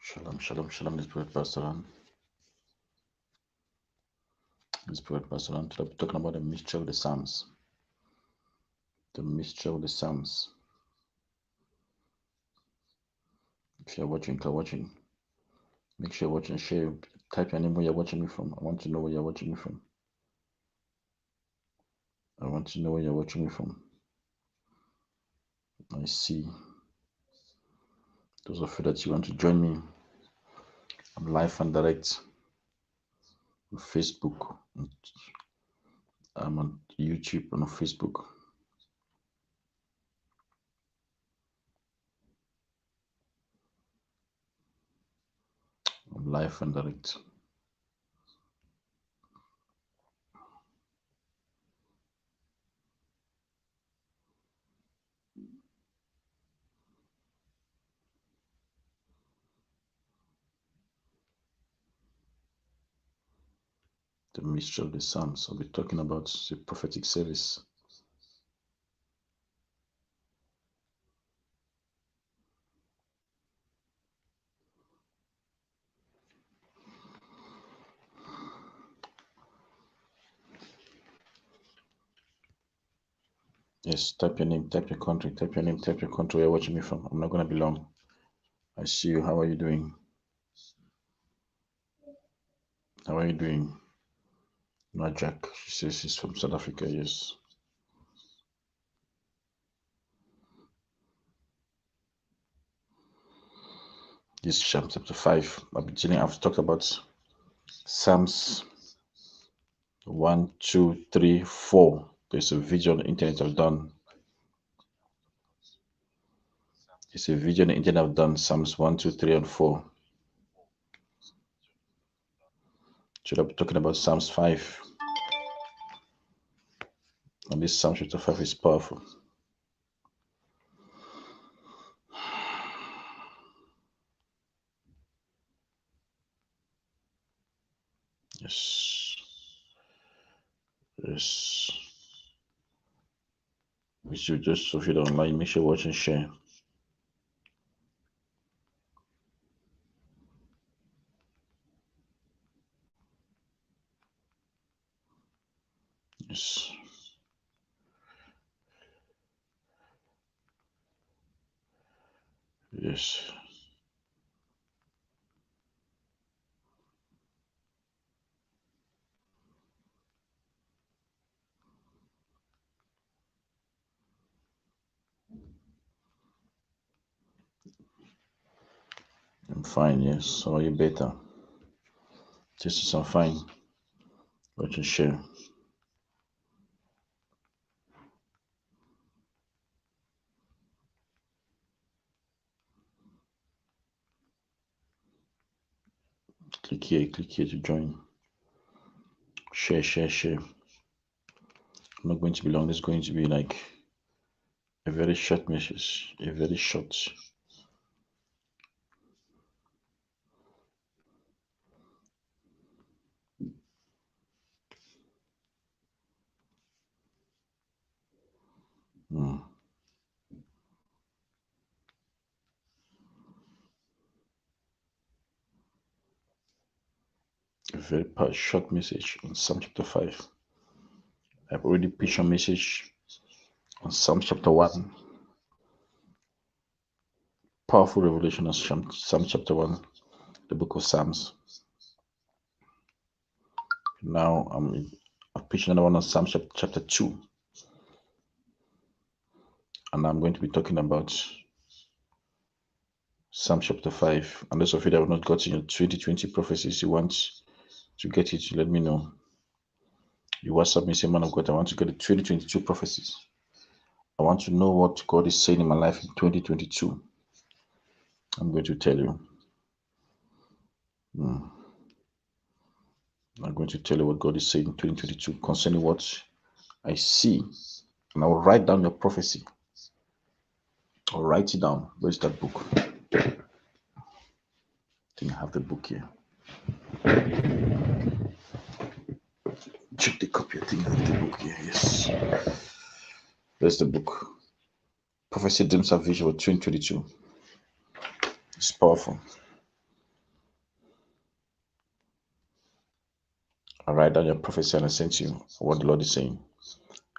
Shalom, shalom, shalom. This Prophet Pastor on. Today we're talking about the mystery of the Psalms. The mystery of the Psalms. If you're watching, make sure you're watching, share, type your name where you're watching me from. I want to know where you're watching me from. I see those of you that you want to join me. I'm live and direct on Facebook. I'm on YouTube and on Facebook. I'm live and direct. The mystery of the Psalms. I'll be talking about the prophetic service. Yes, type your name, type your country, type your name, type your country where you're watching me from. I'm not going to be long. I see you. How are you doing? How are you doing? Najak, she says she's from South Africa, yes. This is Psalm chapter 5. I've talked about Psalms 1, 2, 3, 4. There's a video on the internet I've done. It's a video on the internet I've done, Psalms 1, 2, 3, and 4. Should I be talking about Psalms 5? And this Psalm chapter 5 is powerful. Yes. Yes. We should just, so if you don't like, make sure you watch and share. Yes. Yes. I'm fine, yes. How are you better? Jesus, I'm fine. Watch and share. Click here to join. Share. I'm not going to be long. This is going to be like a very short message. A very short. A very short message on Psalm chapter 5. I've already preached a message on Psalm chapter 1. Powerful revelation on Psalm chapter 1, the book of Psalms. Now I've preached another one on Psalm chapter 2. And I'm going to be talking about Psalm chapter 5. And those of you that have not gotten your 2020 prophecies, you want to get it, let me know. You WhatsApp me, say, man of God, I want to get the 2022 prophecies. I want to know what God is saying in my life in 2022. I'm going to tell you. I'm going to tell you what God is saying in 2022 concerning what I see. And I will write down your prophecy. I'll write it down. Where's that book? I think I have the book here. Check the copy. I think I have the book here. Yes. There's the book. Prophecy, Dreams, and Vision for 2022. It's powerful. I write down your prophecy and I send you what the Lord is saying.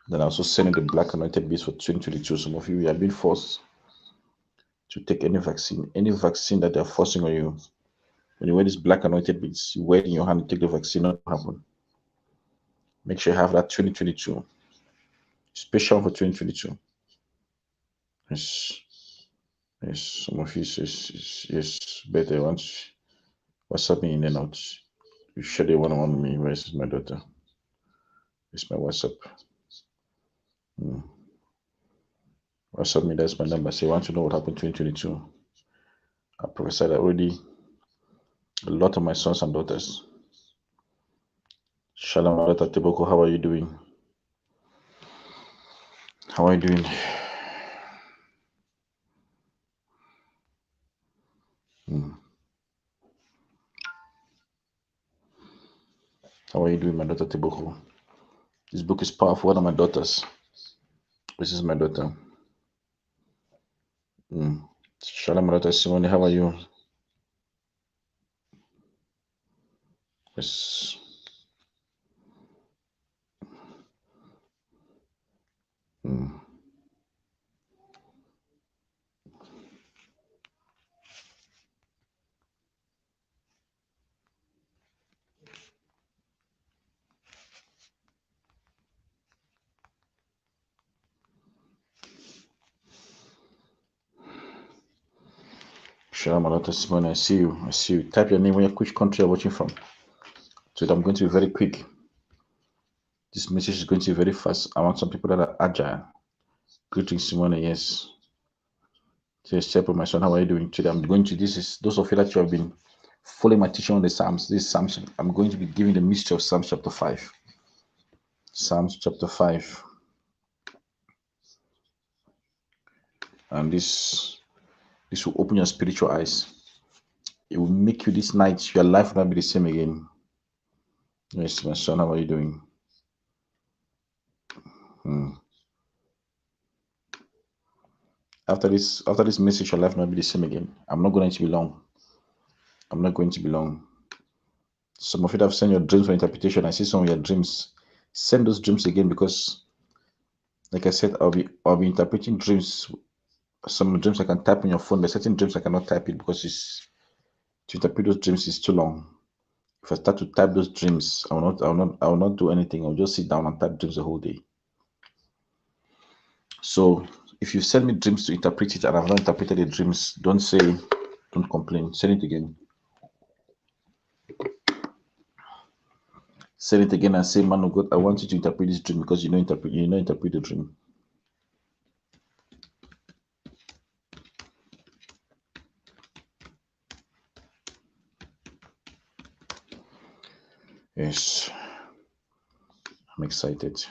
Then I also send you the black anointed beads for 2022. Some of you have been forced to take any vaccine that they're forcing on you. When you wear these black anointed beads, you wear it in your hand, you take the vaccine, not happen. Make sure you have that 2022. Special for 2022. Yes. Yes. Some of you yes, better once. WhatsApp me in the notes. You share the one-on-one with me. Where's my daughter? It's my WhatsApp. WhatsApp me, that's my number. Say, I want to know what happened in 2022. I prophesied already a lot of my sons and daughters. Shalom, Dr. Teboko, how are you doing? How are you doing? How are you doing, my daughter Teboko? This book is powerful. One of my daughters. This is my daughter. Shalom, daughter Simone, how are you? Yes. Shalom, daughter Simone, I see you. I see you. Type your name, which country you're watching from. So I'm going to be very quick. This message is going to be very fast. I want some people that are agile. Greetings, Simone. Yes. Yes, Shepherd, my son, how are you doing today? I'm going to, this is, those of you that you have been following my teaching on the Psalms, this Psalms, I'm going to be giving the mystery of Psalms chapter 5. Psalms chapter 5. And this will open your spiritual eyes. It will make you this night, your life will not be the same again. Yes, my son, how are you doing? After this message, your life will not be the same again. I'm not going to be long. I'm not going to be long. Some of you have sent your dreams for interpretation. I see some of your dreams. Send those dreams again, because like I said, I'll be interpreting dreams. Some dreams I can type on your phone, but certain dreams I cannot type it because to interpret those dreams is too long. If I start to type those dreams, I will not do anything. I'll just sit down and type dreams the whole day. So if you send me dreams to interpret it and I've not interpreted the dreams, don't complain. Send it again. Send it again and say, man of God, I want you to interpret this dream, because you know interpret the dream. Yes. I'm excited.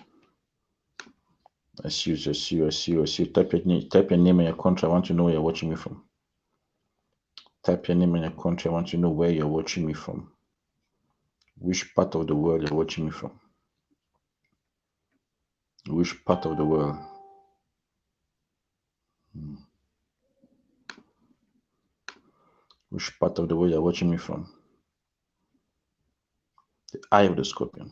I see you. Type your name and your country. I want to know where you're watching me from. Type your name and your country. I want to know where you're watching me from. Which part of the world you're watching me from. Which part of the world? Which part of the world you're watching me from? The eye of the scorpion.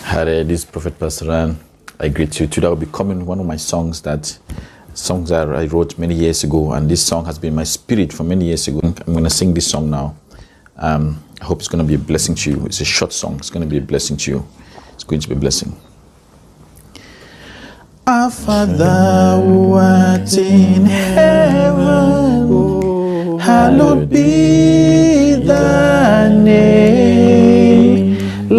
Hi there, this is Prophet Pastor Ryan. I greet you. Today I'll be coming one of my songs that I wrote many years ago, and this song has been my spirit for many years ago. I'm going to sing this song now. I hope it's going to be a blessing to you. It's a short song. It's going to be a blessing to you. It's going to be a blessing. Our Father who art in heaven, hallowed be thy name.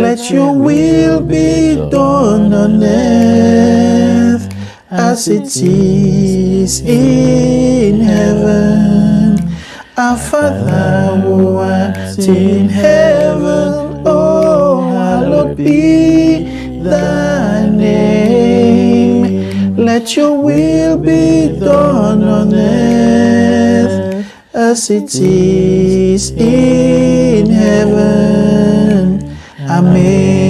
Let your will be done on earth as it is in heaven. Our Father who art in heaven, oh, hallowed be thy name. Let your will be done on earth as it is in heaven. Amen.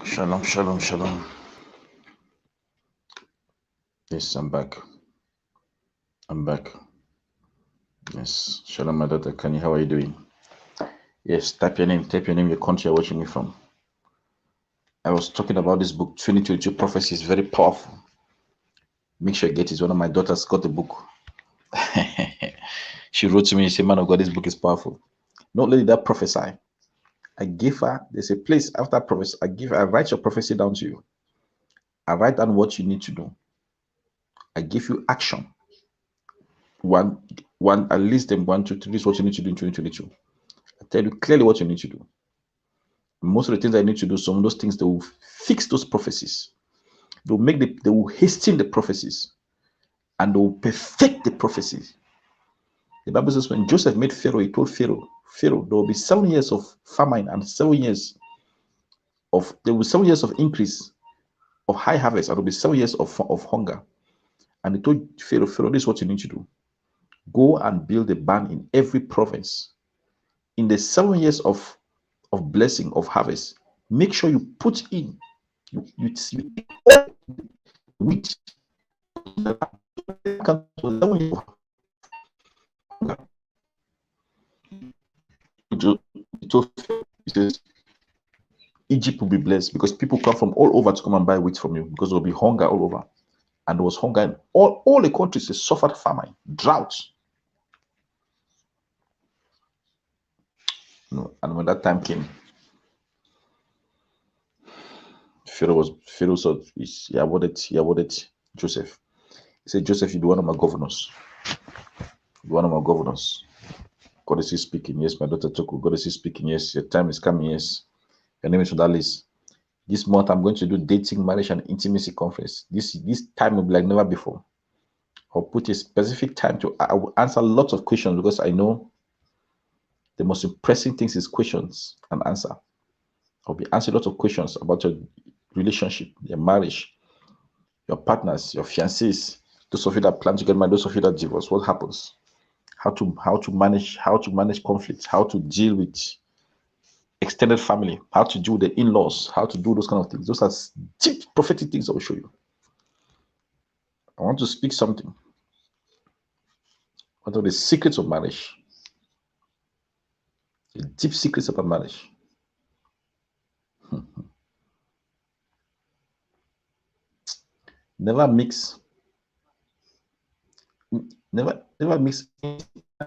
Shalom, shalom, shalom. Yes, I'm back. Yes, shalom, my daughter Kanye. How are you doing? Yes, type your name, your country you're watching me from. I was talking about this book, 2022 Prophecy. Is very powerful. Make sure you get it. One of my daughters got the book. She wrote to me and said, "Man of God, this book is powerful." Not only that, prophesy. I give her, there's a place after prophecy, I write your prophecy down to you. I write down what you need to do. I give you action. One, I list them 1, 2, 3. This is what you need to do in 2022. I tell you clearly what you need to do. Most of the things I need to do, some of those things, they will fix those prophecies. They will hasten the prophecies, and they will perfect the prophecies. The Bible says when Joseph made Pharaoh, he told Pharaoh, there will be 7 years of famine and 7 years of increase of high harvest, and there will be 7 years of hunger. And he told Pharaoh, this is what you need to do. Go and build a barn in every province. In the 7 years of blessing, of harvest, make sure you put in, you wheat. He says, Egypt will be blessed because people come from all over to come and buy wheat from you, because there will be hunger all over. And there was hunger in all the countries. They suffered famine, drought. And when that time came, Pharaoh saw, he awarded Joseph. He said, Joseph, you be one of my governors. God is still speaking. Yes, my daughter Toko. God is still speaking. Yes, your time is coming. Yes. Your name is on that list. This month, I'm going to do dating, marriage, and intimacy conference. This time will be like never before. I'll put a specific time I will answer lots of questions, because I know the most pressing things is questions and answer. I'll be answering lots of questions about your relationship, your marriage, your partners, your fiancés, those of you that plan to get married, those of you that divorce. What happens? How to manage conflicts, how to deal with extended family, how to deal with the in-laws, how to do those kind of things. Those are deep prophetic things I will show you. I want to speak something. What are the secrets of marriage? The deep secrets about marriage. Never mix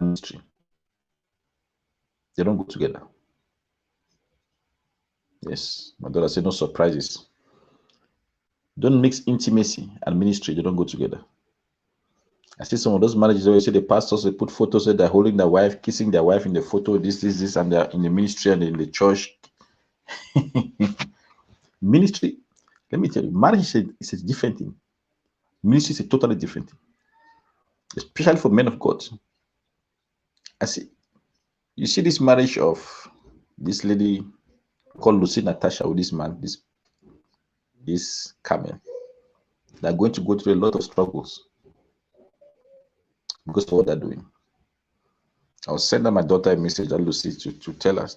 ministry. They don't go together. Yes, my daughter said no surprises. Don't mix intimacy and ministry. They don't go together. I see some of those marriages where you see the pastors, they put photos that they're holding their wife, kissing their wife in the photo, this, and they're in the ministry and in the church. Ministry, let me tell you, marriage is a different thing. Ministry is a totally different thing, especially for men of God. You see this marriage of this lady called Lucy Natasha with this man, this Carmel. They're going to go through a lot of struggles because of what they're doing. I'll send her my daughter a message, Lucy, to tell her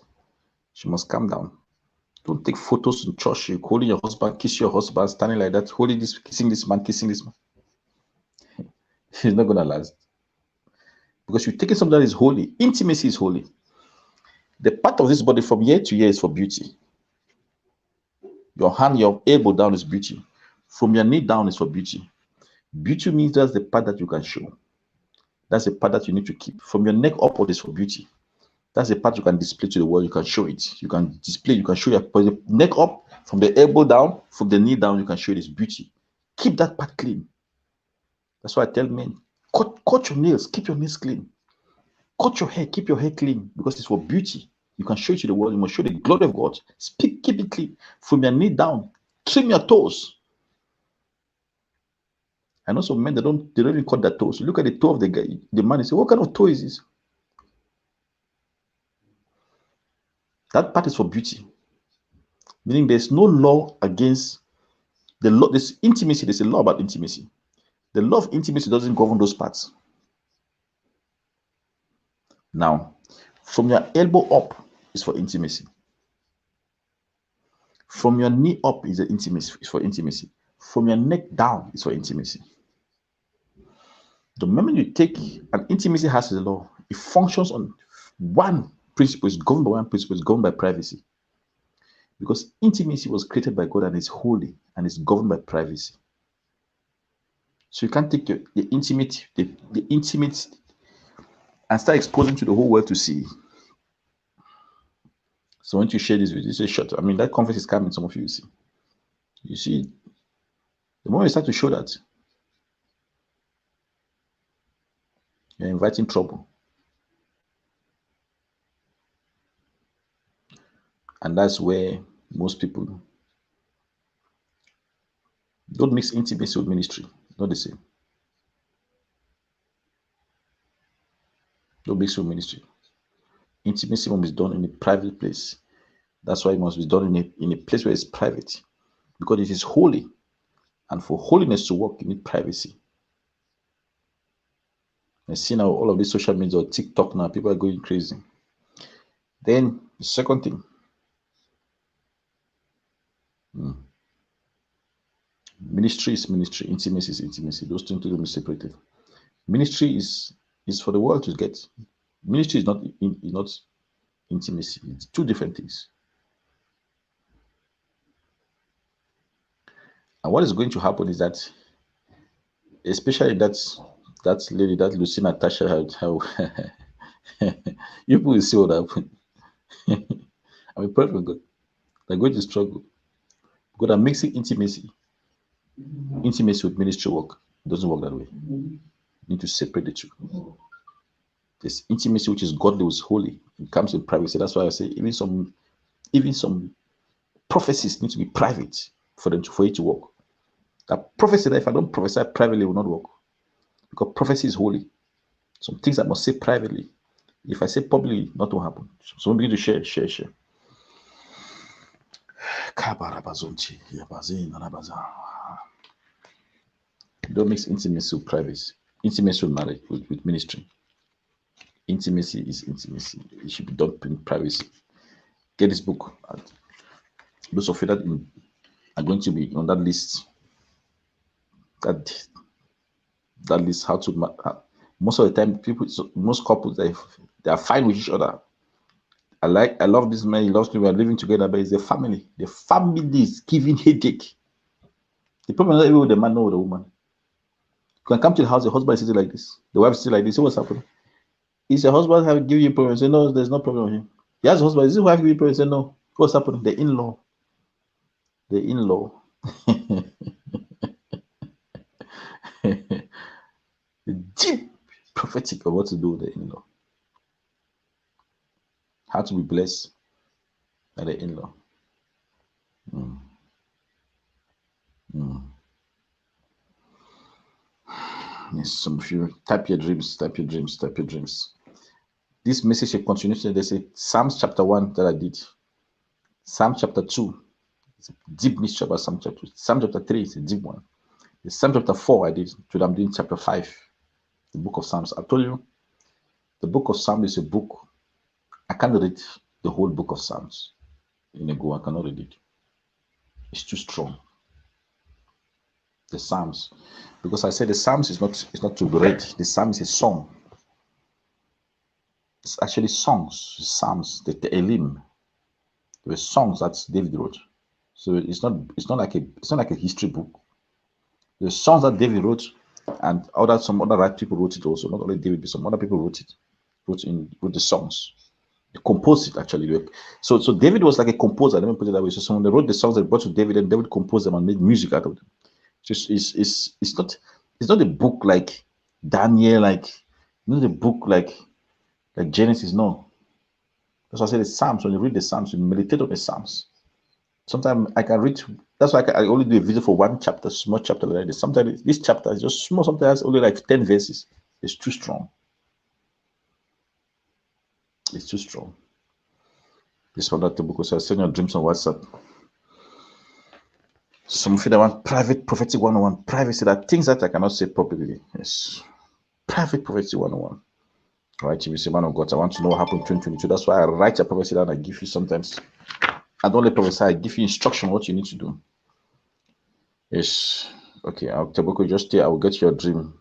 she must calm down. Don't take photos in church. You're holding your husband, kiss your husband, standing like that, holding this, kissing this man. It's not going to last. Because you're taking something that is holy. Intimacy is holy. The part of this body from year to year is for beauty. Your hand, your elbow down is beauty. From your knee down is for beauty. Beauty means that's the part that you can show. That's the part that you need to keep. From your neck upward is for beauty. That's the part you can display to the world. You can show it. You can display. You can show your neck up, from the elbow down, from the knee down. You can show it as beauty. Keep that part clean. That's why I tell men, cut your nails. Keep your nails clean. Cut your hair. Keep your hair clean, because it's for beauty. You can show it to the world. You must show the glory of God. Speak. Keep it clean. From your knee down, trim your toes. I know some men they don't even cut their toes. You look at the toe of the guy, the man, and say, "What kind of toe is this?" That part is for beauty. Meaning there's no law against the law. There's intimacy. There's a law about intimacy. The law of intimacy doesn't govern those parts. Now, from your elbow up is for intimacy. From your knee up is for intimacy. From your neck down is for intimacy. The moment you take an intimacy has a law, it functions on one principle, is governed by one principle, is governed by privacy. Because intimacy was created by God and is holy and is governed by privacy. So you can't take the intimate and start exposing to the whole world to see. So once you share this video, you say, shut up. I mean, that conference is coming, some of you see. You see, the moment you start to show that, you're inviting trouble. And that's where most people don't mix intimacy with ministry. Not the same. Don't mix with ministry. Intimacy must be done in a private place. That's why it must be done in a place where it's private. Because it is holy. And for holiness to work, you need privacy. I see now all of these social media or TikTok now, people are going crazy. Then the second thing. Ministry is ministry, intimacy is intimacy. Those two things will be separated. Ministry is for the world to get. Ministry is not intimacy. It's two different things. And what is going to happen is that, especially that lady, that Lucy Natasha, how you people will see what happened. I'm a prayer for God. They're going to struggle. God, I'm mixing intimacy with ministry work. It doesn't work that way. You need to separate the two. There's intimacy which is godly, which is holy. It comes in privacy. That's why I say even some prophecies need to be private for it to work. That prophecy that if I don't prophesy privately, it will not work. Because prophecy is holy. Some things I must say privately. If I say publicly, nothing will happen. So we begin to share. Don't mix intimacy with privacy. Intimacy with marriage, with ministry. Intimacy is intimacy. It should be done in privacy. Get this book. Those of you that are going to be on that list. That list, how to. Most of the time, most couples, they are fine with each other. I love this man. He loves me. We are living together, but it's the family. The family is giving headache. The problem is not even with the man nor with the woman. You can come to the house, the husband is sitting like this, the wife is sitting like this. So what's happening? Is your husband have given you problems? Say no, there's no problem with him. He has a husband. Is his wife giving you problems? Say no. What's happening? The in-law. The deep prophetic of what to do with the in-law. How to be blessed by the in-law. Yes, some of you type your dreams. This message will continue. There's a Psalms chapter 1 that I did. Psalm chapter 2. It's a deep mystery about Psalm chapter 2. Psalm chapter 3 is a deep one. The Psalm chapter 4 I did. Today I'm doing chapter 5. The book of Psalms. I told you, the book of Psalms is a book. I can't read the whole book of Psalms in a go. I cannot read it. It's too strong. The Psalms. Because I said the Psalms is not to be read. The Psalm is a song. It's actually songs, Psalms, the Elim. There were songs that David wrote. So it's not like a history book. The songs that David wrote, and some other right people wrote it also. Not only David, but some other people wrote it. Wrote the songs. They composed it actually. So David was like a composer. Let me put it that way. So someone they wrote the songs they brought to David, and David composed them and made music out of them. It's not a book like Daniel, like not a book like Genesis. No. That's why I say the Psalms. When you read the Psalms, you meditate on the Psalms. Sometimes I can read. That's why I only do a video for one chapter, small chapter like this. Sometimes this chapter is just small. Sometimes only like 10 verses. It's too strong. It's too strong. This one that the book says, send your dreams on WhatsApp. Some of you that want private prophetic 101, privacy, that things that I cannot say publicly. Yes. Private prophecy 101. Right? If you say, man of God, I want to know what happened in 2022. That's why I write a prophecy down. I give you sometimes. I don't let prophesy. I give you instruction what you need to do. Yes. Okay. Teboko, just stay. I will get your dream.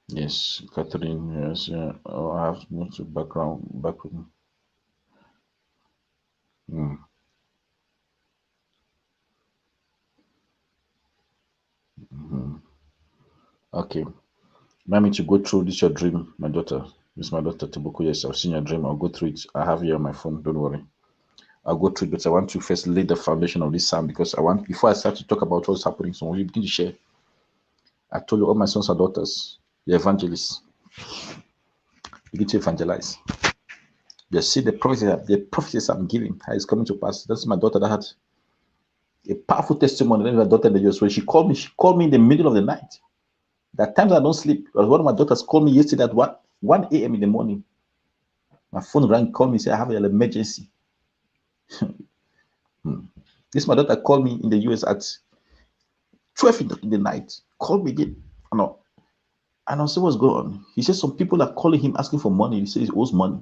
Yes, Catherine. Yes. Yeah. Oh, I have no background. Okay. Allow me to go through this your dream, my daughter. This is my daughter Teboko. Yes, I've seen your dream. I'll go through it. I have it on my phone. Don't worry. I'll go through it, but I want to first lay the foundation of this psalm because before I start to talk about what's happening, so we begin to share. I told you all my sons and daughters, the evangelists, begin to evangelize. You see the prophecies I'm giving, how it's coming to pass. That's my daughter that had a powerful testimony. Then my daughter in the US, when she called me in the middle of the night. That times I don't sleep. One of my daughters called me yesterday at 1 a.m. in the morning. My phone rang, called me, said I have an emergency. This my daughter called me in the US at 12 in the night. Called me again. And I said, what's going on? He said some people are calling him asking for money. He says he owes money.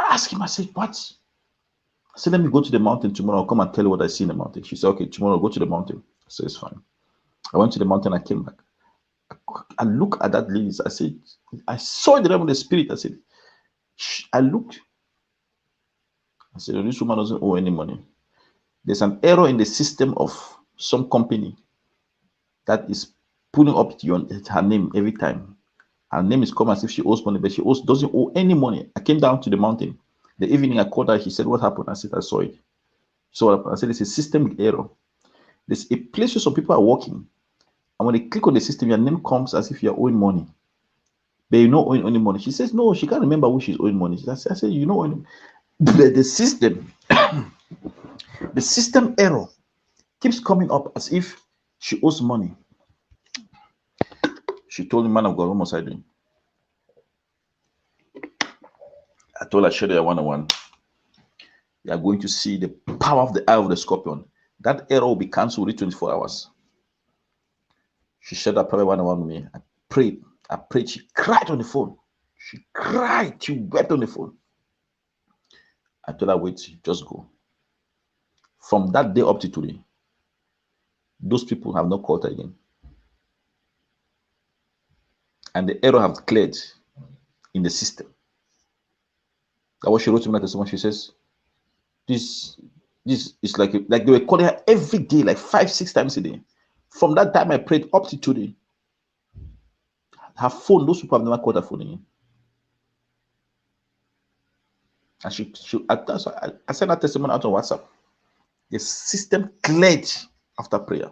I asked him, I said, what? I said, let me go to the mountain tomorrow. I'll come and tell you what I see in the mountain. She said, okay, tomorrow I'll go to the mountain. I said, it's fine. I went to the mountain, I came back. I looked at that lady. I said, I saw the realm of the spirit. I said, I looked. I said, this woman doesn't owe any money. There's an error in the system of some company that is pulling up her name every time. Her name is coming as if she owes money, but she doesn't owe any money. I came down to the mountain. The evening I called her, she said, what happened? I said, I saw it. So what happened? I said, it's a systemic error. There's a place where some people are working. And when they click on the system, your name comes as if you're owing money. But you're not owing any money. She says, no, she can't remember who she's owing money. I said, you know, the system, the system error keeps coming up as if she owes money. She told the man of God, what must I do? I told her, share the 101. You are going to see the power of the eye of the scorpion. That error will be cancelled within 24 hours. She shared that prayer 101 with me. I prayed. She cried on the phone. She cried. She wept on the phone. I told her, wait, just go. From that day up to today, those people have not called her again. And the error have cleared in the system. That's what she wrote to me like someone. She says, this is like they were calling her every day, like 5-6 times a day. From that time I prayed up to today. Her phone, those people have never called her phone again. And I sent her testimony out on WhatsApp. The system cleared after prayer.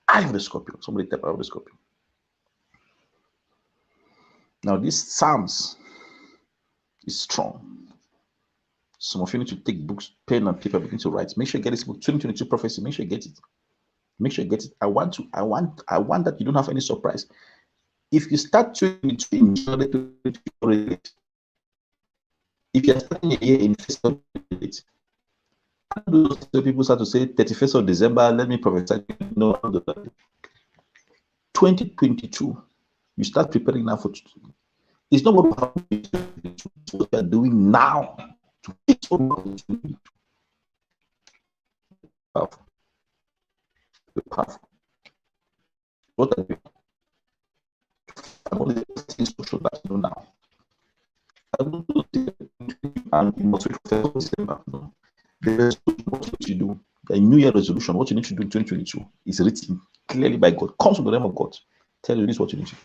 Eye of the scorpion. Somebody type eye of the scorpion. Now, these Psalms is strong. Some of you need to take books, pen and paper, begin to write. Make sure you get this book, 2022 prophecy. Make sure you get it. Make sure you get it. I want that you don't have any surprise. If you start 2022 in if you're starting a year in first of it, people start to say 31st of December, let me prophesy. No, 2022, you start preparing now for. It's not what you are doing now To fix what God is doing. Powerful. Powerful. What are you? And all the things to show that you know now. I don't know and you must wait for December. No. The resolution, what you do, the New Year resolution, what you need to do in 2022 is written clearly by God. Comes from the name of God. Tell you this is what you need to do.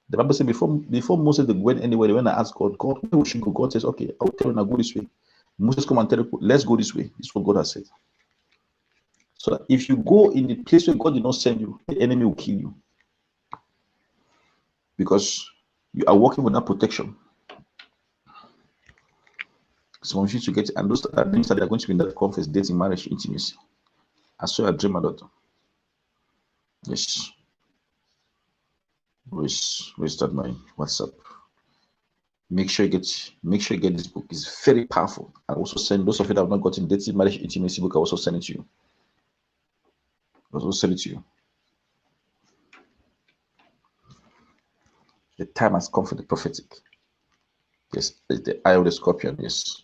The Bible says before Moses went anywhere, when I asked God, where we should go? God says, okay, I will tell you now, go this way. Moses come and tell you, let's go this way. This is what God has said. So that if you go in the place where God did not send you, the enemy will kill you. Because you are working with that protection. Some of you to get, and those that dreams that they are going to be in that conference, dating, marriage, intimacy. I saw a dream about them. Yes. Where's that my WhatsApp? Make sure you get this book. It's very powerful. I also send those of you that have not gotten dating, marriage, intimacy book. I also send it to you. The time has come for the prophetic. Yes, the eye of the scorpion. Yes,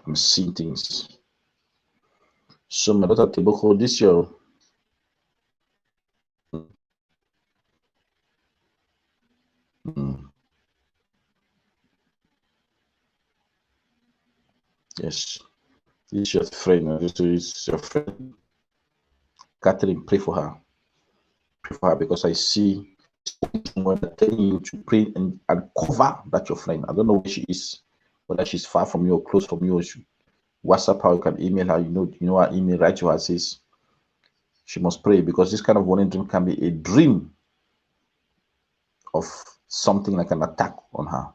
I'm seeing things. So my daughter Teboko, this year. Yes, this is your friend. This is your friend. Catherine, pray for her. Pray for her because I see someone telling you to pray and cover that your friend. I don't know where she is, whether she's far from you or close from you, or she WhatsApp her, you can email her. You know her email, write to her, says she must pray because this kind of warning dream can be a dream of something like an attack on her.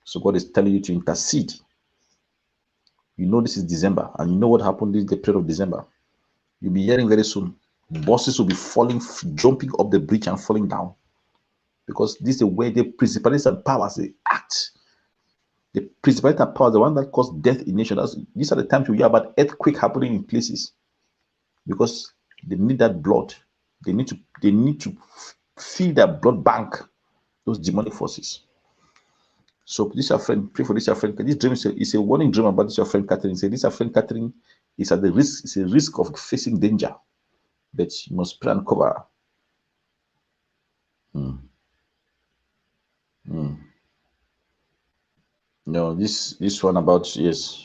So God is telling you to intercede. You know this is December, and you know what happened in the period of December. You'll be hearing very soon. Bosses will be falling, jumping up the bridge and falling down. Because this is the way the principalities and powers they act. The principalities and powers, the one that cause death in nations. These are the times we hear about earthquake happening in places. Because they need that blood. They need to fill that blood bank, those demonic forces. So this your friend, pray for this your friend. This dream is a warning dream about this your friend Catherine. Say this your friend Catherine is at the risk, it's a risk of facing danger. But you must pray and cover. No, this one about yes.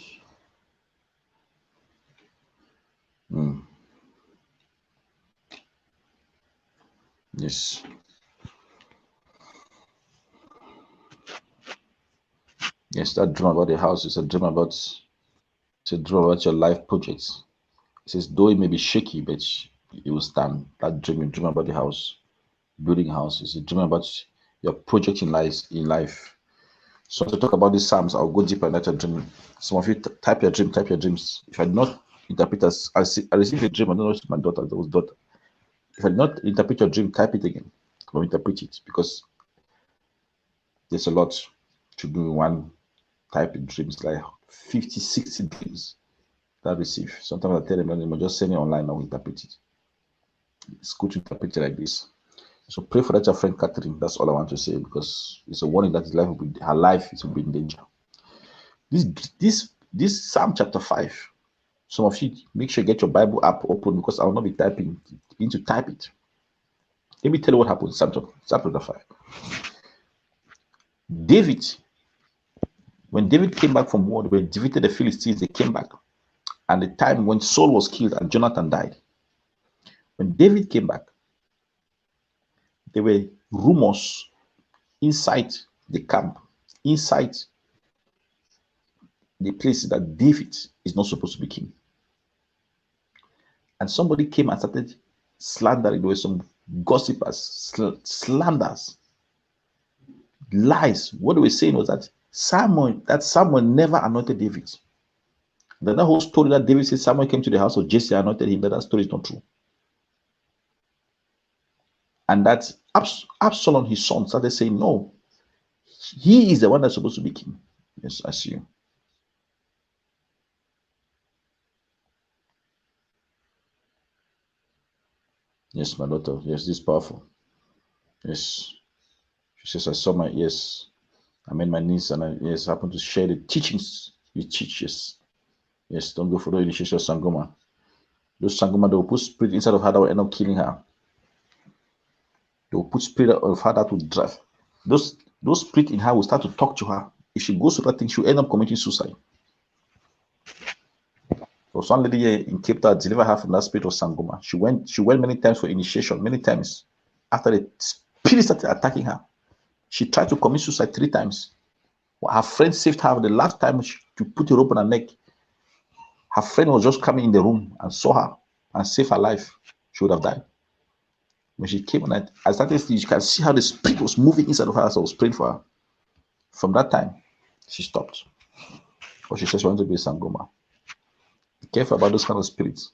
Yes. Yes, that dream about the house is a dream about your life projects. It says though it may be shaky, but it will stand. That dream about the house, building a house, is a dream about your project in life. So to talk about these psalms, I'll go deeper in that dream. Some of you type your dreams. If I did not interpret as I received a dream, I don't know if it's my daughter, that was daughter. If I did not interpret your dream, type it again. Or interpret it because there's a lot to do in one type of dreams, like 50, 60 dreams that I receive. Sometimes I tell them, I'm just send it online, I'll interpret it. It's good to interpret it like this. So pray for that your friend Catherine. That's all I want to say because it's a warning that her life is will be in danger. This Psalm chapter 5. Some of you make sure you get your Bible app open because I will not be typing. You need to type it. Let me tell you what happened in Psalm chapter 5. David, when David came back from war, they defeated the Philistines, they came back. And the time when Saul was killed and Jonathan died. When David came back, there were rumors inside the camp, inside the place that David is not supposed to be king. And somebody came and started slandering. There were some gossipers, slanders, lies. What they were saying was that Samuel never anointed David. That whole story that David said Samuel came to the house of Jesse and anointed him, that story is not true. And that Absalom, his son, started saying, no, he is the one that's supposed to be king. Yes, I see you. Yes, my daughter. Yes, this is powerful. Yes. She says, I saw my, yes. I met my niece and I yes, happened to share the teachings we teach. Yes, yes, don't go for the initiation of Sangoma. Those Sangoma, they will put spirit inside of her that will end up killing her. They will put spirit of her that will drive. Those spirit in her will start to talk to her. If she goes to that thing, she'll end up committing suicide. There was one lady here in Cape Town delivered her from that spirit of Sangoma. She went many times for initiation, many times. After the spirit started attacking her, she tried to commit suicide 3 times. Her friend saved her. The last time she put a rope on her neck, her friend was just coming in the room and saw her and saved her life. She would have died. When she came on, I started seeing, you can see how the spirit was moving inside of her as I was praying for her. From that time, she stopped. But she said she wanted to be a Sangoma. Be careful about those kind of spirits.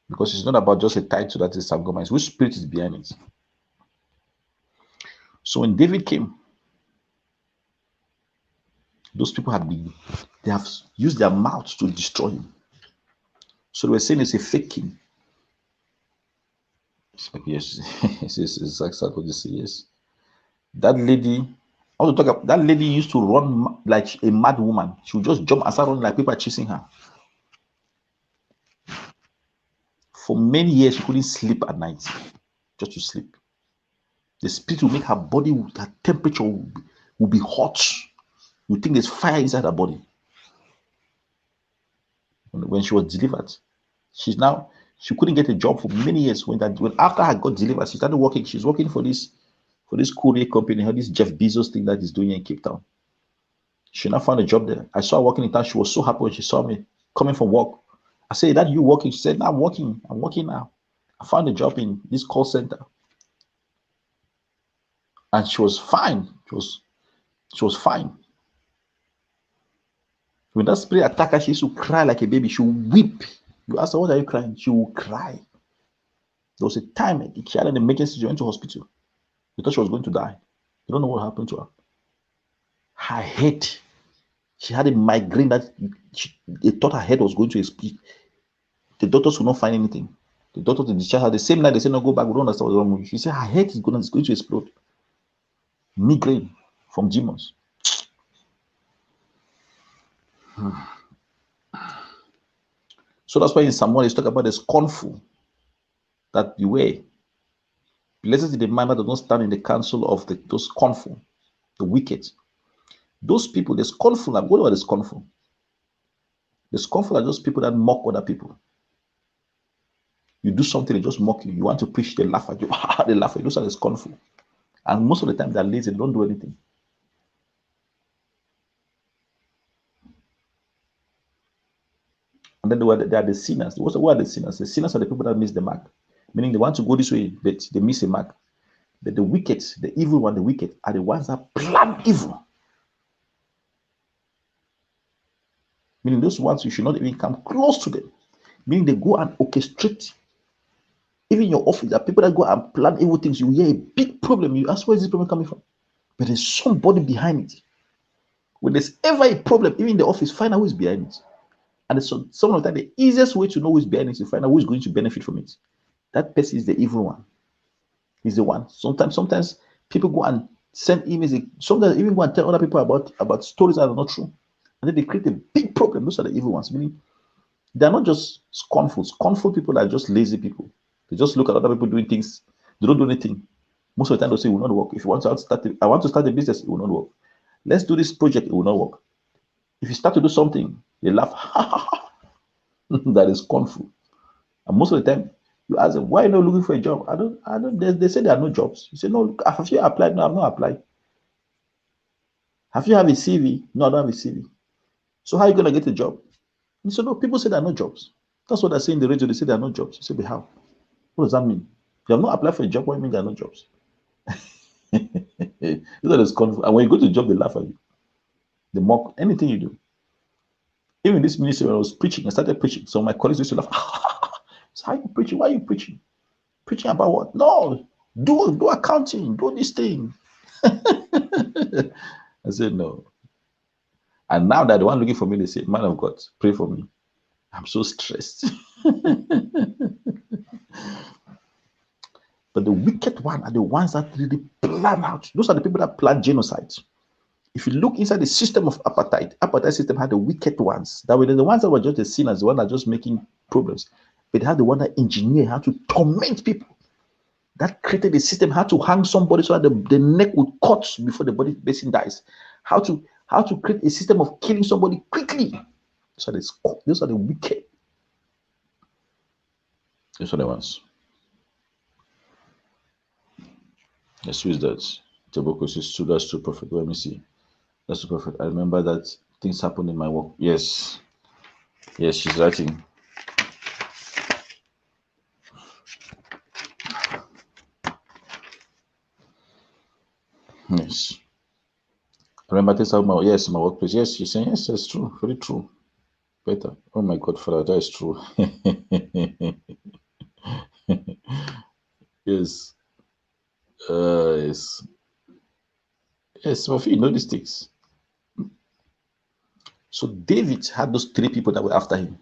Because it's not about just a title that is Sangoma. It's which spirit is behind it. So when David came, those people they have used their mouths to destroy him. So they were saying it's a fake king. Yes, it's exactly what you say. Yes, that lady. I want to talk about that lady used to run like a mad woman. She would just jump and start running like people are chasing her. For many years, she couldn't sleep at night, just to sleep. The spirit will make her body, her temperature will be hot. You think there's fire inside her body. When she was delivered, she couldn't get a job for many years. When after I got delivered, she started working. She's working for this courier company, this Jeff Bezos thing that is doing in Cape Town. She now found a job there. I saw her working in town. She was so happy when she saw me coming from work. I said, "That you working?" She said, "No, I'm working. I'm working now. I found a job in this call center." And she was fine. She was fine. When that spirit attacked her, she used to cry like a baby. She would weep. You ask her, "What are you crying?" She will cry. There was a time she had an emergency. She went to hospital. They thought she was going to die. You don't know what happened to her. Her head. She had a migraine that they thought her head was going to explode. The doctors could not find anything. The doctors discharged her the same night. They said, "No, go back. We don't understand what's wrong with you." She said her head is going to explode. Migraine from demons. So that's why in Psalm 1 he's talking about the scornful, that beware. Blessed is the man that does not stand in the counsel of those scornful, the wicked. Those people, the scornful, what are the scornful? The scornful are those people that mock other people. You do something, they just mock you. You want to preach, they laugh at you. They laugh at you. Those are the scornful. And most of the time they're lazy, they don't do anything. And then they are the sinners. What are the sinners? The sinners are the people that miss the mark. Meaning they want to go this way, but they miss the mark. But the wicked, the evil one, the wicked, are the ones that plan evil. Meaning those ones you should not even come close to them. Meaning they go and orchestrate. Even in your office, there are people that go and plan evil things. You hear a big problem. You ask, where is this problem coming from? But there's somebody behind it. When there's ever a problem, even in the office, find out who is behind it. And some of the time, the easiest way to know who is behind it is to find out who is going to benefit from it. That person is the evil one. He's the one. Sometimes people go and send emails. Sometimes even go and tell other people about stories that are not true. And then they create a big problem. Those are the evil ones. Meaning, they're not just scornful. Scornful people are just lazy people. They just look at other people doing things. They don't do anything. Most of the time, they'll say, "It will not work." If you want to I want to start a business, it will not work. Let's do this project, it will not work. If you start to do something, they laugh. That is scornful. And most of the time, you ask them, "Why are you not looking for a job?" I don't. They say there are no jobs. You say, "No, look, have you applied?" "No, I've not applied." "Have you have a CV?" "No, I don't have a CV." "So how are you going to get a job?" You say, "No, people say there are no jobs." That's what they say in the radio. They say there are no jobs. You say, "But how? What does that mean? You have not applied for a job. What do you mean there are no jobs?" These are the scornful. And when you go to the job, they laugh at you. They mock anything you do. Even this ministry, when I was preaching, I started preaching. So my colleagues used to laugh. So how are you preaching? Why are you preaching? Preaching about what? No, do accounting, do this thing. I said no. And now that the one looking for me, they say, "Man of God, pray for me. I'm so stressed." But the wicked one are the ones that really plan out. Those are the people that plan genocide. If you look inside the system of apartheid system had the wicked ones. That were the ones that were just the sinners, the one that just making problems. But they had the one that engineer how to torment people. That created a system how to hang somebody so that the neck would cut before the body person dies. How to create a system of killing somebody quickly. So those are the wicked. Those are the ones. Let's use that. Tobacco says true, that's true, Prophet. Let me see. That's true, Prophet. I remember that things happened in my work. Yes. Yes, she's writing. Yes. I remember things happened in my workplace. Yes, she's saying, yes, that's true. Very true. Better. Oh my God, Father, that is true. Yes. Yes. Yes, some of you know these things. So David had those three people that were after him.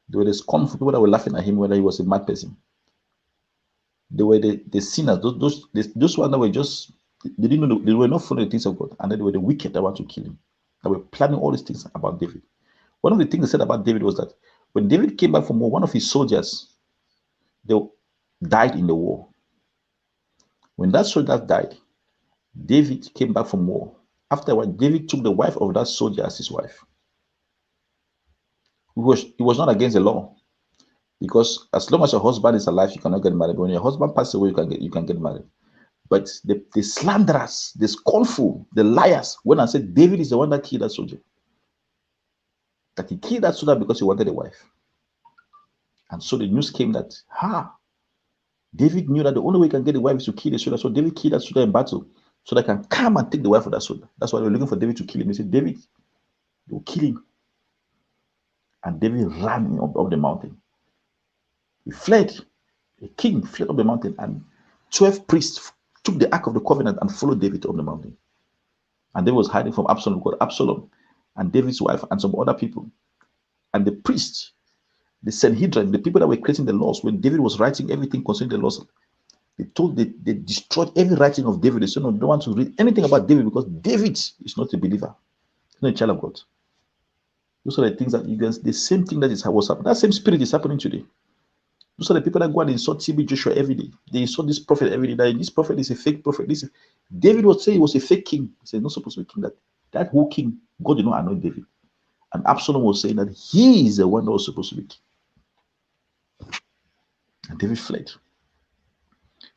There were the scornful people that were laughing at him whether he was a mad person. They were the sinners, those ones that were just, they didn't know, they were not following the things of God. And then they were the wicked that want to kill him, that were planning all these things about David. One of the things they said about David was that when David came back from war, one of his soldiers, they died in the war. When that soldier died, David came back from war. Afterward, David took the wife of that soldier as his wife. It was not against the law, because as long as your husband is alive, you cannot get married. When your husband passes away, you can get married. But the slanderers, the scornful, the liars, when I said David is the one that killed that soldier, that he killed that soldier because he wanted a wife. And so the news came that, David knew that the only way he can get a wife is to kill the soldier. So David killed that soldier in battle so they can come and take the wife of that soldier. That's why they were looking for David to kill him. They said, David, they will kill him. And David ran up the mountain. He fled. The king fled up the mountain, and 12 priests took the Ark of the Covenant and followed David up the mountain. And David was hiding from Absalom, because Absalom and David's wife and some other people. And the priests, the Sanhedrin, the people that were creating the laws, when David was writing everything concerning the laws, they destroyed every writing of David. They said, no, don't want to read anything about David, because David is not a believer. He's not a child of God. Those are the things that the same thing that was happening. That same spirit is happening today. Those are the people that go and insult TB Joshua every day. They insult this prophet every day. That this prophet is a fake prophet. David was saying he was a fake king. He said, not supposed to be king. That whole king, God did not anoint David. And Absalom was saying that he is the one that was supposed to be king. And David fled.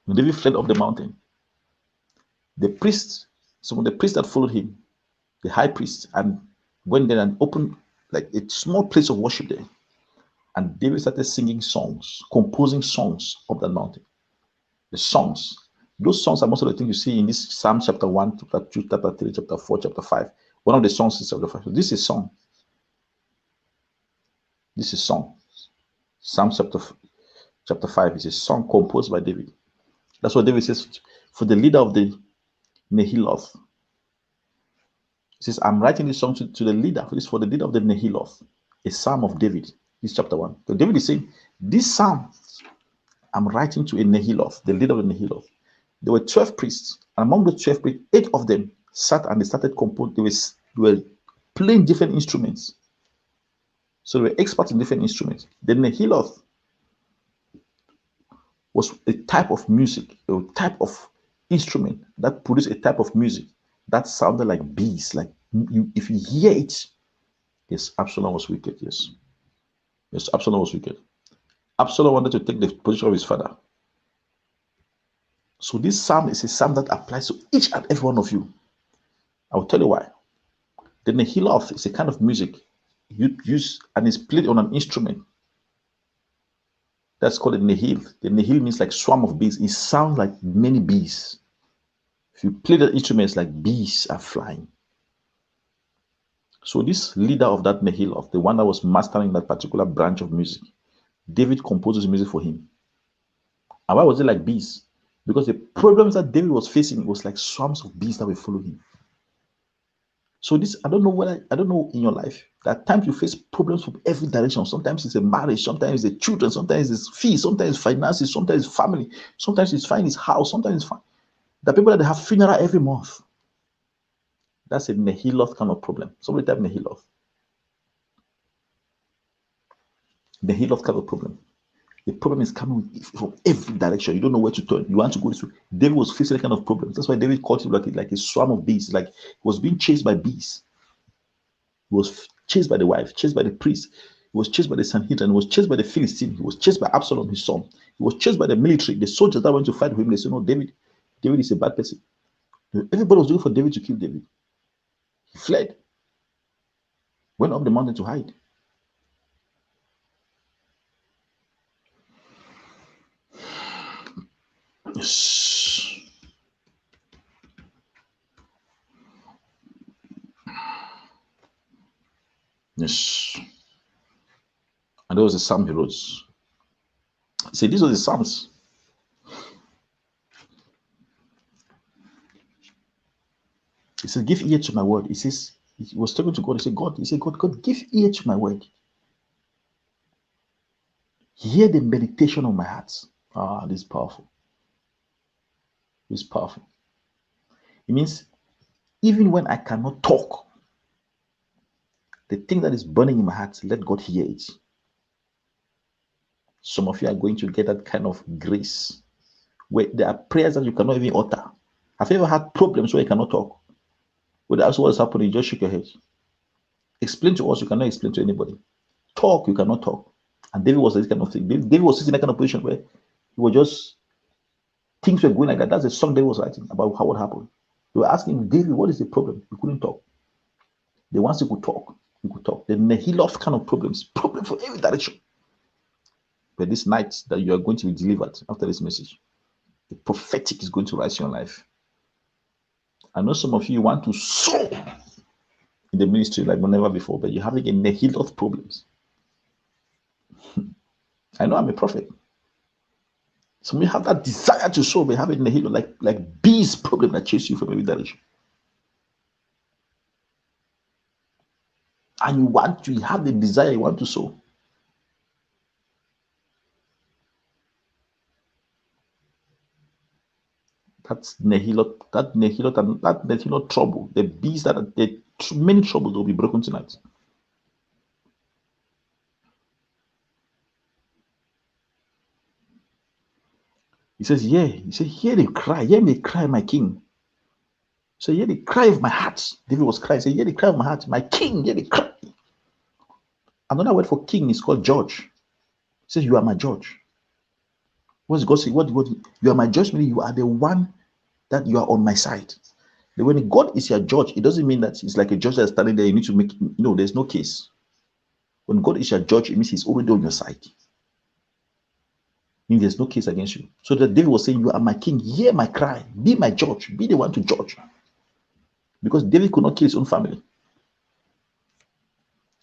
When David fled up the mountain, some of the priests that followed him, the high priest, and went there and opened like a small place of worship there. And David started singing songs, composing songs up that mountain. The songs. Those songs are most of the things you see in this Psalm chapter 1, chapter 2, chapter 3, chapter 4, chapter 5. One of the songs is chapter 5. So this is song. This is song. Psalm chapter 5 is a song composed by David. That's what David says for the leader of the Nehiloth. He says, I'm writing this song to the leader. This is for the leader of the Nehiloth, a psalm of David. This is chapter 1. So David is saying, this psalm I'm writing to a Nehiloth, the leader of the Nehiloth. There were 12 priests, and among the 12 priests, 8 of them sat and they started composing. They were playing different instruments. So they were experts in different instruments. The Nehiloth was a type of music, a type of instrument that produced a type of music that sounded like bees. Like if you hear it, yes, Absalom was wicked. Yes, Absalom was wicked. Absalom wanted to take the position of his father. So this psalm is a psalm that applies to each and every one of you. I will tell you why. The Nehiloth is a kind of music you use and is played on an instrument. That's called a Nehil. The Nehil means like swarm of bees. It sounds like many bees. If you play the instruments, like bees are flying. So this leader of that Nehiloth, the one that was mastering that particular branch of music, David composes music for him. And why was it like bees? Because the problems that David was facing was like swarms of bees that were following him. So this, I don't know in your life, that times you face problems from every direction. Sometimes it's a marriage, sometimes it's the children, sometimes it's fees, sometimes it's finances, sometimes it's family, sometimes it's finding his house, sometimes it's fine. The people that have funeral every month. That's a Nehiloth kind of problem. Somebody type Nehiloth. Nehiloth kind of problem. The problem is coming from every direction. You don't know where to turn. You want to go this way. David was facing that kind of problems. That's why David called him like a swarm of bees. Like he was being chased by bees. He was chased by the wife, chased by the priest. He was chased by the Sanhedrin. He was chased by the Philistine. He was chased by Absalom, his son. He was chased by the military. The soldiers that went to fight with him, they said, no, David is a bad person. Everybody was looking for David to kill David. He fled, went up the mountain to hide. Yes. Yes. And there was a psalm he wrote. See, these are the psalms. He said, give ear to my word. He says, he was talking to God. He said, God, give ear to my word. Hear the meditation of my heart. Ah, this is powerful. This is powerful. It means even when I cannot talk, the thing that is burning in my heart, let God hear it. Some of you are going to get that kind of grace where there are prayers that you cannot even utter. Have you ever had problems where you cannot talk? When they ask what is happening, you just shake your head. Explain to us, you cannot explain to anybody. Talk, you cannot talk. And David was this kind of thing. David was sitting in that kind of position where he was just, things were going like that. That's the song David was writing about how what happened. They were asking David, what is the problem? He couldn't talk. The ones who could talk, he could talk. The Nehiloth kind of problems, problem for every direction. But this night that you are going to be delivered after this message, the prophetic is going to rise in your life. I know some of you want to sow in the ministry like never before, but you're having a Nehiloth problems. I know I'm a prophet. Some of you have that desire to sow, but you have it in Nehiloth, like bees problem that chase you from every direction. And you have the desire, you want to sow. That's Nehiloth, that Nehiloth trouble. The bees that are the many troubles will be broken tonight. He says, yeah. He said, hear me cry, my king. So hear the cry of my heart. David was crying. Say, hear the cry of my heart, my king, hear the cry. Another word for king is called judge. He says, you are my judge. What's God say? What you are my judge, meaning you are the one that you are on my side. When God is your judge, it doesn't mean that it's like a judge that's standing there. You need to make there's no case. When God is your judge, it means he's already on your side. Means there's no case against you. So that David was saying, you are my king, hear my cry, be my judge, be the one to judge. Because David could not kill his own family.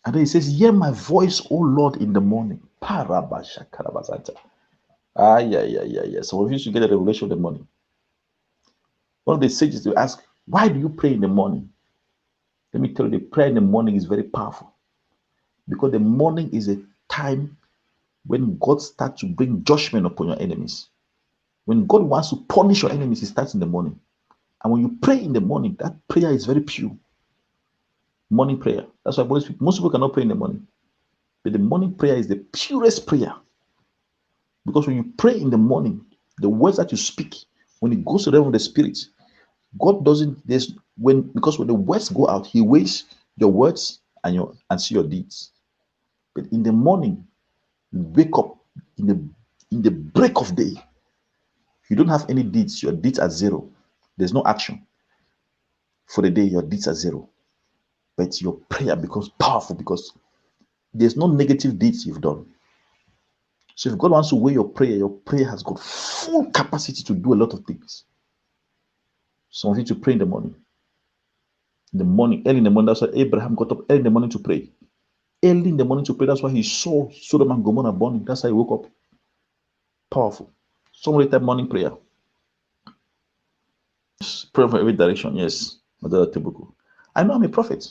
And then he says, hear my voice, O Lord, in the morning. Yeah. Some of you should get a revelation in the morning. One of the sages will ask, why do you pray in the morning? Let me tell you, the prayer in the morning is very powerful. Because the morning is a time when God starts to bring judgment upon your enemies. When God wants to punish your enemies, He starts in the morning. And when you pray in the morning, that prayer is very pure. Morning prayer. That's why most people cannot pray in the morning. But the morning prayer is the purest prayer. Because when you pray in the morning, the words that you speak, when it goes to the realm of the spirit, God doesn't, because when the words go out, He weighs your words and see your deeds. But in the morning, you wake up in the break of day. You don't have any deeds, your deeds are zero. There's no action. For the day, your deeds are zero. But your prayer becomes powerful because there's no negative deeds you've done. So if God wants to weigh your prayer has got full capacity to do a lot of things. Some of you to pray in the morning. Early in the morning, that's why Abraham got up early in the morning to pray. Early in the morning to pray, that's why he saw Sodom and Gomorrah burning. That's how he woke up. Powerful. Somebody type morning prayer. Pray from every direction, yes. Mother Tebuku. I know I'm a prophet,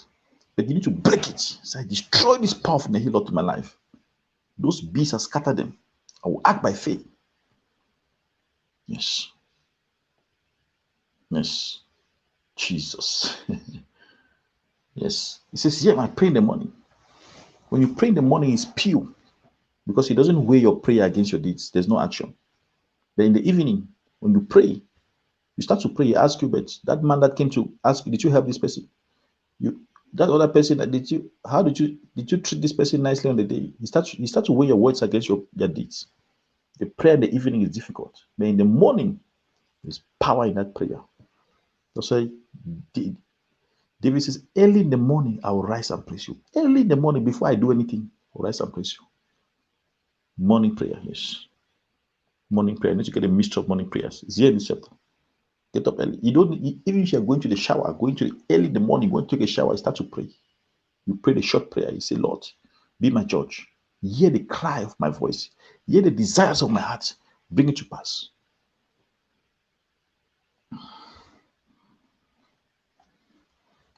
but you need to break it. So I destroy this power from the hill to my life. Those beasts, I scatter them. I will act by faith. Yes. Yes. Jesus. Yes. He says, yeah, I pray in the morning. When you pray in the morning, it's pure because he doesn't weigh your prayer against your deeds. There's no action. Then in the evening, when you pray, you start to pray. You ask you, but that man that came to ask you, did you help this person? You that other person that did you how did you treat this person nicely on the day? You start to weigh your words against your deeds. The prayer in the evening is difficult. But in the morning, there's power in that prayer. That's why David says, early in the morning, I will rise and praise you. Early in the morning, before I do anything, I'll rise and praise you. Morning prayer, yes. Morning prayer. I need to get a mixture of morning prayers. It's here in this chapter. Get up early. Even if you're going to the shower, going to early in the morning, going to take a shower, you start to pray. You pray the short prayer. You say, Lord, be my judge. Hear the cry of my voice. Hear the desires of my heart. Bring it to pass.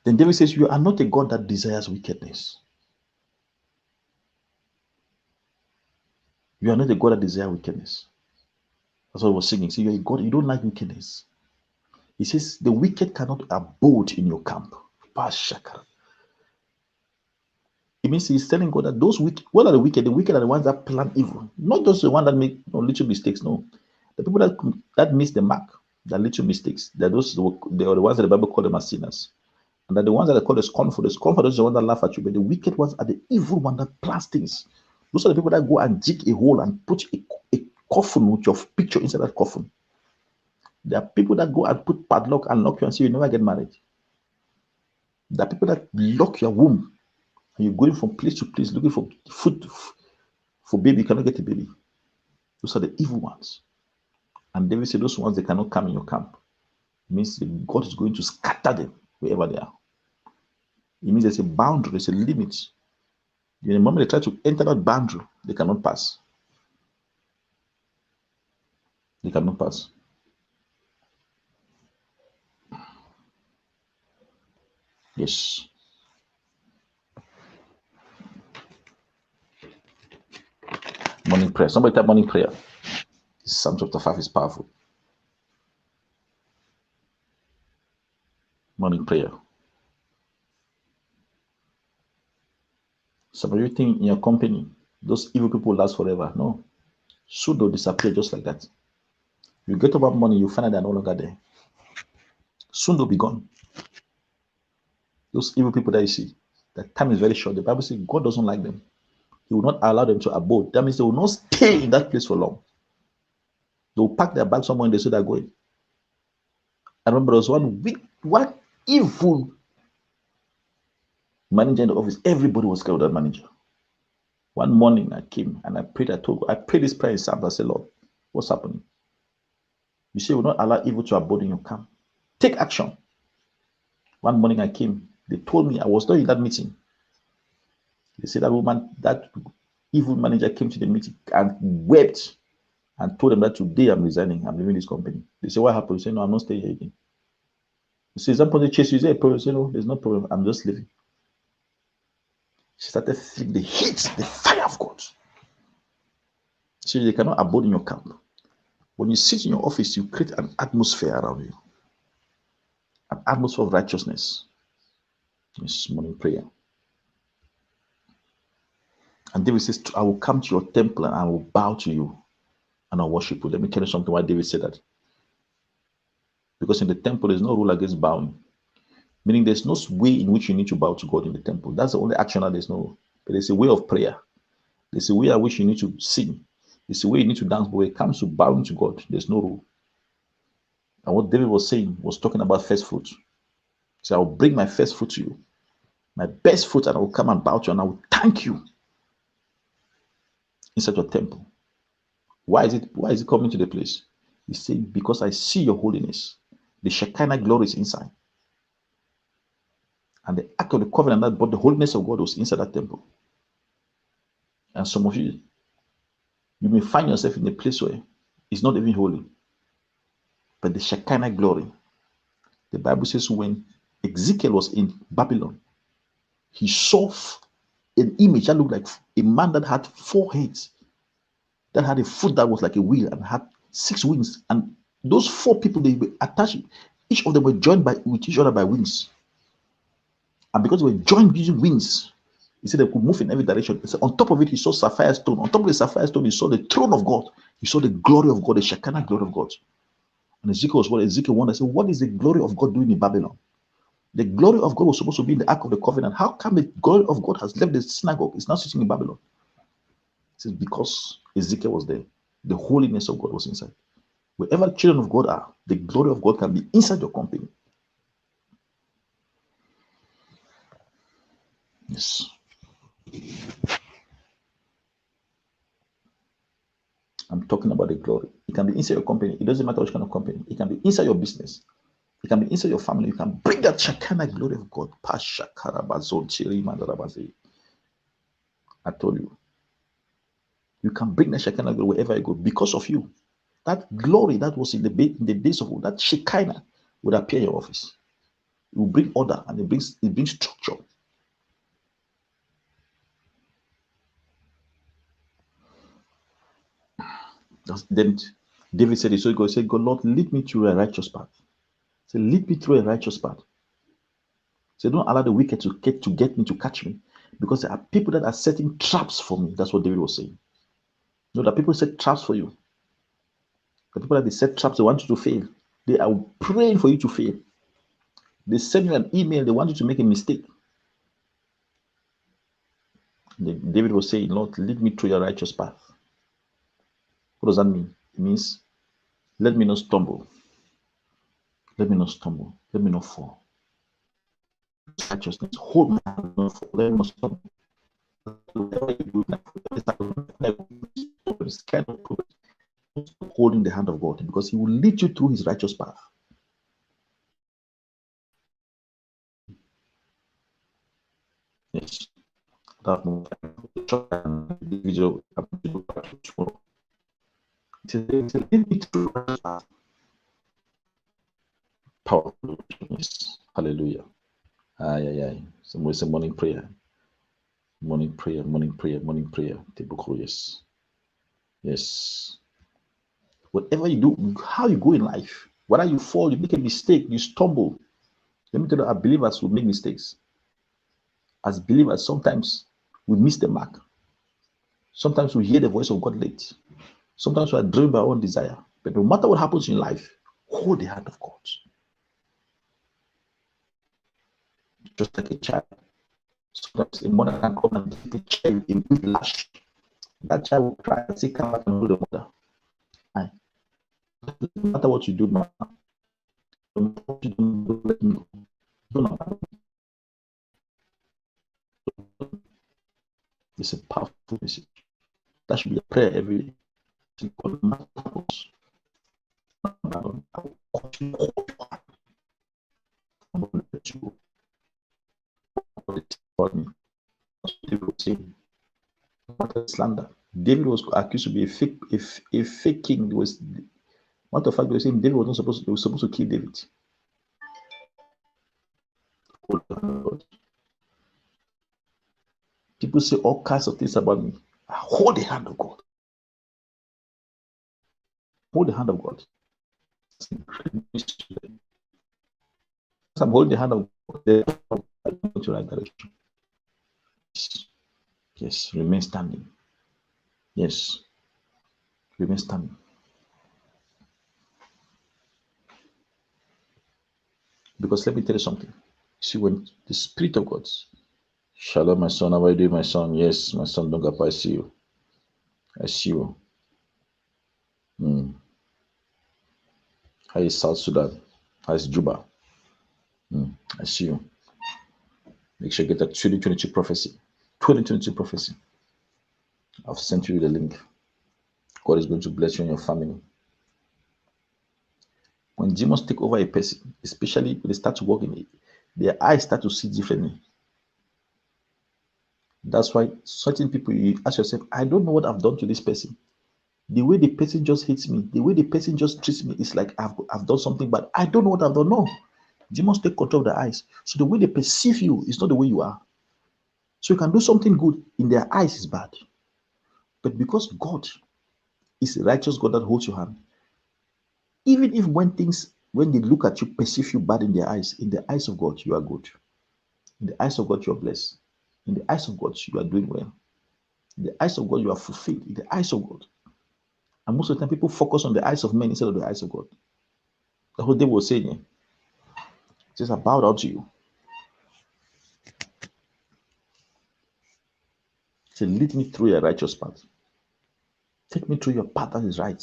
Then David says, you are not a God that desires wickedness. You are not a God that desires wickedness. That's what I was singing. See, you're a God, you don't like wickedness. He says, the wicked cannot abode in your camp. It means he's telling God that those wicked, what are the wicked? The wicked are the ones that plan evil, not just the one that make little mistakes. No, the people that miss the mark, the little mistakes, they are the ones that the Bible call them as sinners, and that the ones that are called the scornful. The scornful is the one that laugh at you, but the wicked ones are the evil one that plans things. Those are the people that go and dig a hole and put a coffin with your picture inside that coffin. There are people that go and put padlock and lock you and say you never get married. There are people that lock your womb and you're going from place to place looking for food for baby, you cannot get a baby. Those are the evil ones. And David said, those ones, they cannot come in your camp. It means that God is going to scatter them wherever they are. It means there's a boundary, there's a limit. In the moment they try to enter that boundary, they cannot pass. They cannot pass. Yes. Morning prayer. Somebody type morning prayer. Psalm chapter 5 is powerful. Morning prayer. Some of you think in your company, those evil people last forever. No. Soon they'll disappear just like that. You get up one morning, you find out they're no longer there. Soon they'll be gone. Those evil people that you see, that time is very short. The Bible says God doesn't like them. He will not allow them to abode. That means they will not stay in that place for long. They will pack their bags somewhere and they say they're going. I remember there was one evil manager in the office. Everybody was scared of that manager. One morning I came and I prayed. I prayed this prayer in Psalms. I said, Lord, what's happening? You say, will not allow evil to abode in your camp. Take action. One morning I came. They told me I was not in that meeting. They said that evil manager came to the meeting and wept and told them that today I'm resigning. I'm leaving this company. They said, what happened? You say, no, I'm not staying here again. You say, somebody chase you. Is there a problem? You say, no, there's no problem. I'm just leaving. She started feeling the heat, the fire of God. So they cannot abode in your camp. When you sit in your office, you create an atmosphere around you. An atmosphere of righteousness. This morning prayer. And David says, I will come to your temple and I will bow to you and I'll worship you. Let me tell you something why David said that. Because in the temple, there's no rule against bowing. Meaning there's no way in which you need to bow to God in the temple. That's the only action that there's no. But there's a way of prayer. There's a way at which you need to sing. There's a way you need to dance. But when it comes to bowing to God, there's no rule. And what David was saying was talking about first fruit. So I will bring my first fruit to you. My best fruit, and I will come and bow to you and I will thank you inside your temple. Why is it coming to the place? He's saying, because I see your holiness. The Shekinah glory is inside. And the Ark of the Covenant that brought the holiness of God was inside that temple. And some of you may find yourself in a place where it's not even holy. But the Shekinah glory. The Bible says when Ezekiel was in Babylon, he saw an image that looked like a man that had 4 heads, that had a foot that was like a wheel and had 6 wings. And those 4 people, they were attached. Each of them were joined with each other by wings. And because they were joined using wings, he said they could move in every direction. He said, on top of it, he saw sapphire stone. On top of the sapphire stone, he saw the throne of God. He saw the glory of God, the Shekinah glory of God. And Ezekiel was what Ezekiel wanted. I said, what is the glory of God doing in Babylon? The glory of God was supposed to be in the Ark of the Covenant. How come the glory of God has left the synagogue? It's now sitting in Babylon. It says, because Ezekiel was there. The holiness of God was inside. Wherever children of God are, the glory of God can be inside your company. Yes. I'm talking about the glory. It can be inside your company. It doesn't matter which kind of company. It can be inside your business. It can be inside your family. You can bring that Shekinah glory of God. I told you. You can bring the Shekinah glory wherever you go because of you. That glory that was in the days of old, that Shekinah would appear in your office. It will bring order and it brings structure. Then David said, so God said, God, Lord, lead me through a righteous path. Say, lead me through a righteous path. Say, don't allow the wicked to get me, to catch me. Because there are people that are setting traps for me. That's what David was saying. You know, that people set traps for you. The people that they set traps, they want you to fail. They are praying for you to fail. They send you an email, they want you to make a mistake. David was saying, Lord, lead me through your righteous path. What does that mean? It means, let me not stumble. Let me not stumble. Let me not fall. Righteousness, hold my hand, not fall. Let me not stumble. Whatever you do, this kind of progress, holding the hand of God, because He will lead you through His righteous path. Yes. That video, powerful. Yes. Hallelujah. So it's a morning prayer. Morning prayer. Yes. Yes. Whatever you do, how you go in life, whether you fall, you make a mistake, you stumble. Let me tell you, our believers will make mistakes. As believers, sometimes we miss the mark. Sometimes we hear the voice of God late. Sometimes we are driven by our own desire. But no matter what happens in life, hold the hand of God. Just like a child. Sometimes a mother can come and give the child a good lash. That child will cry and say, come back and hold the mother. No matter what you do, no matter what you do, don't let me go. It's a powerful message. That should be a prayer every day. God, no matter what, I will continue to hold you. I'm going to let you go. David was saying, slander. David was accused to be a fake king. Matter of fact, they were saying David was not supposed. They were supposed to kill David. People say all kinds of things about me. I hold the hand of God. Hold the hand of God. As I'm holding the hand of God, I'm going to the right direction. Yes, remain standing. Yes, remain standing. Because let me tell you something. See, when the Spirit of God, Shalom, my son, how are you doing, my son? Yes, my son, don't go. I see you. I see you. How is South Sudan? How is Juba? I see you. Make sure you get that 2022 prophecy. 2022 prophecy. I've sent you the link. God is going to bless you and your family. When demons take over a person, especially when they start to walk in it, their eyes start to see differently. That's why certain people, you ask yourself, I don't know what I've done to this person. The way the person just hits me, the way the person just treats me, it's like I've done something bad. I don't know what I've done. No. Demons take control of the eyes. So the way they perceive you is not the way you are. So you can do something good in their eyes is bad. But because God is a righteous God that holds your hand, even if when they look at you, perceive you bad in the eyes of God, you are good. In the eyes of God, you are blessed. In the eyes of God, you are doing well. In the eyes of God, you are fulfilled. In the eyes of God. And most of the time, people focus on the eyes of men instead of the eyes of God. The whole day was saying, it says, I bow down to you. Say, lead me through your righteous path. Take me through your path that is right.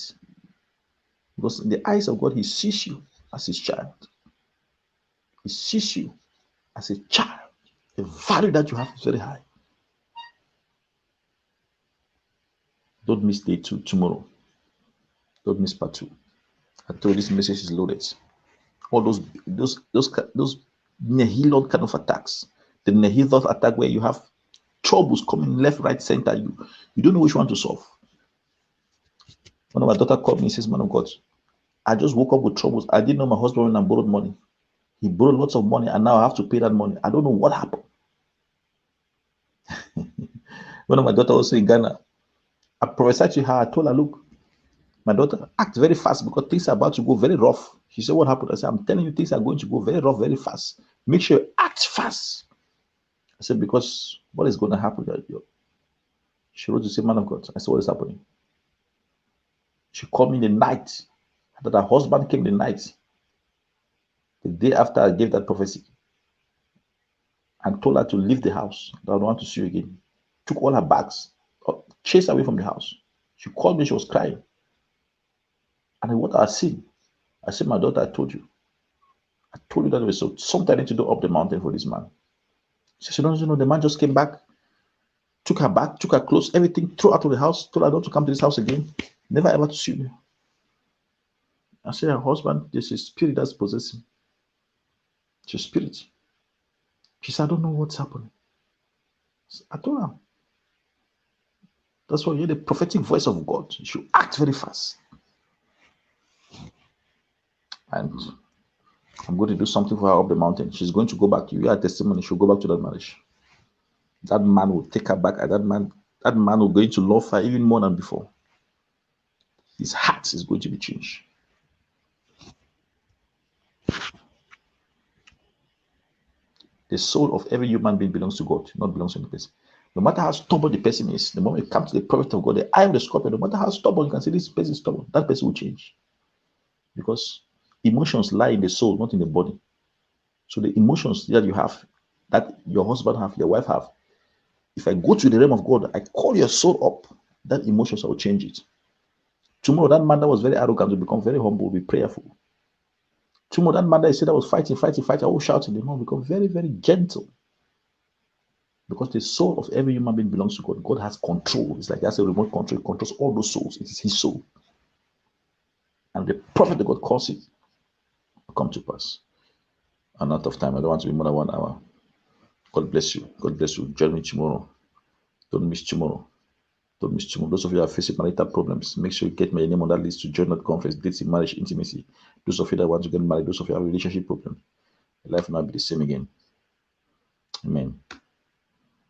Because in the eyes of God, He sees you as His child. He sees you as a child. The value that you have is very high. Don't miss day 2 tomorrow. Don't miss part 2. I told you this message is loaded. All those Nehilot kind of attacks. The Nehilot attack where you have troubles coming left, right, center. You don't know which one to solve. One of my daughter called me and says, man of God, I just woke up with troubles. I didn't know my husband went and borrowed money. He borrowed lots of money and now I have to pay that money. I don't know what happened. One of my daughter also in Ghana, I prophesied to her. I told her, look, my daughter, act very fast because things are about to go very rough. She said, what happened? I said, I'm telling you, things are going to go very rough, very fast. Make sure you act fast. I said, because what is going to happen? She wrote to say, man of God. I said, what is happening? She called me in the night. That her husband came in the night. The day after I gave that prophecy. And told her to leave the house. That I don't want to see you again. Took all her bags. Chased away from the house. She called me. She was crying. And what I see, I said, my daughter, I told you. I told you that it was so. Something I need to do up the mountain for this man. She said, no, the man just came back. Took her back, took her clothes, everything, threw out of the house, told her not to come to this house again. Never ever to see me. I said, her husband, there's a spirit that's possessing. It's a spirit. She said, I don't know what's happening. I told her. That's why you hear the prophetic voice of God. You should act very fast. And I'm going to do something for her up the mountain. She's going to go back. You hear her testimony. She'll go back to that marriage. That man will take her back. And that man will going to love her even more than before. His heart is going to be changed. The soul of every human being belongs to God, not belongs to any person. No matter how stubborn the person is, the moment it comes to the prophet of God, the eye of the scorpion, no matter how stubborn you can say this person is stubborn, that person will change. Because emotions lie in the soul, not in the body. So the emotions that you have, that your husband have, your wife have, if I go to the realm of God, I call your soul up, that emotions will change it. Tomorrow, that man that was very arrogant will become very humble, be prayerful. Tomorrow, that man that said that was fighting, I will shout in the man become very, very gentle. Because the soul of every human being belongs to God. God has control. It's like that's a remote control. He controls all those souls. It is His soul. And the prophet that God calls it will come to pass. I'm out of time. I don't want to be more than 1 hour. God bless you. God bless you. Join me tomorrow. Don't miss tomorrow. Don't miss tomorrow. Those of you that are facing marital problems, make sure you get my name on that list to join that conference. Dating, marriage, intimacy. Those of you that want to get married, those of you that have a relationship problem, life will not be the same again. Amen.